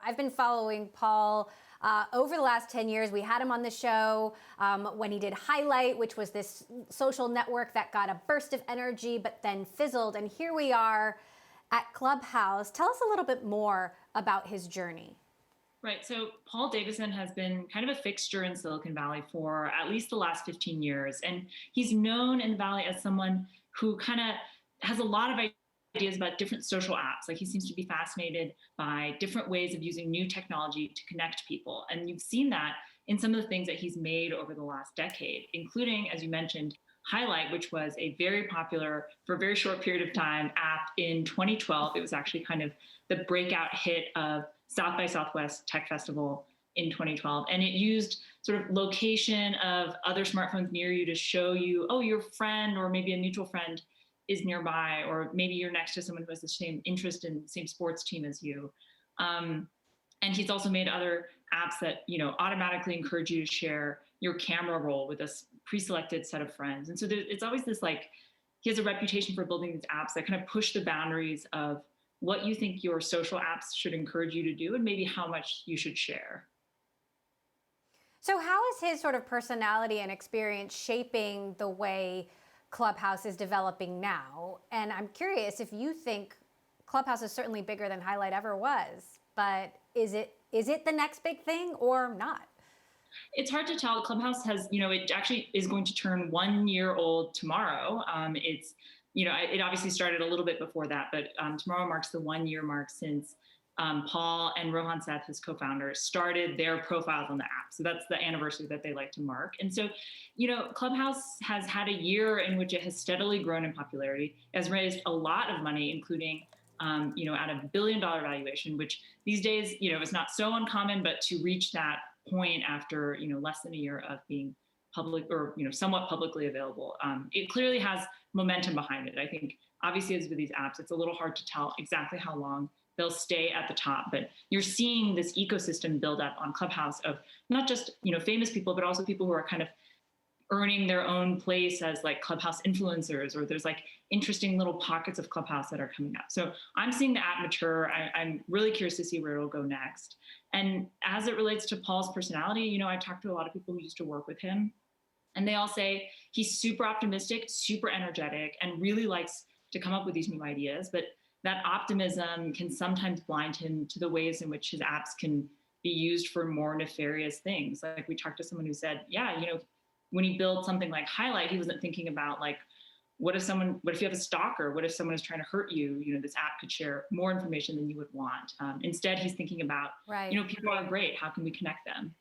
I've been following Paul over the last 10 years. We had him on the show when he did Highlight, which was this social network that got a burst of energy, but then fizzled. And here we are at Clubhouse. Tell us a little bit more about his journey. Right. So Paul Davison has been kind of a fixture in Silicon Valley for at least the last 15 years. And he's known in the Valley as someone who kind of has a lot of ideas about different social apps. Like, he seems to be fascinated by different ways of using new technology to connect people. And you've seen that in some of the things that he's made over the last decade, including, as you mentioned, Highlight, which was a very popular, for a very short period of time, app in 2012. It was actually kind of the breakout hit of South by Southwest Tech Festival in 2012. And it used sort of location of other smartphones near you to show you, oh, your friend or maybe a mutual friend is nearby, or maybe you're next to someone who has the same interest in the same sports team as you. And he's also made other apps that, automatically encourage you to share your camera roll with a pre-selected set of friends. And so it's always this, like, he has a reputation for building these apps that kind of push the boundaries of what you think your social apps should encourage you to do and maybe how much you should share. So how is his sort of personality and experience shaping the way Clubhouse is developing now? And I'm curious if you think Clubhouse is certainly bigger than Highlight ever was, but is it the next big thing or not? It's hard to tell. Clubhouse has, it actually is going to turn 1 year old tomorrow. It obviously started a little bit before that, but tomorrow marks the 1 year mark since Paul and Rohan Seth, his co-founders, started their profiles on the app. So that's the anniversary that they like to mark. And so, Clubhouse has had a year in which it has steadily grown in popularity, has raised a lot of money, including, at a $1 billion valuation, which these days, is not so uncommon, but to reach that point after, less than a year of being public or, somewhat publicly available, it clearly has momentum behind it. I think, obviously, as with these apps, it's a little hard to tell exactly how long they'll stay at the top, but you're seeing this ecosystem build up on Clubhouse of not just, famous people, but also people who are kind of earning their own place as like Clubhouse influencers, or there's like interesting little pockets of Clubhouse that are coming up. So I'm seeing the app mature. I'm really curious to see where it'll go next. And as it relates to Paul's personality, I talked to a lot of people who used to work with him, and they all say he's super optimistic, super energetic, and really likes to come up with these new ideas. But that optimism can sometimes blind him to the ways in which his apps can be used for more nefarious things. Like, we talked to someone who said, when he built something like Highlight, he wasn't thinking about, like, what if you have a stalker? What if someone is trying to hurt you? This app could share more information than you would want. Instead, he's thinking about, right. People are great. How can we connect them?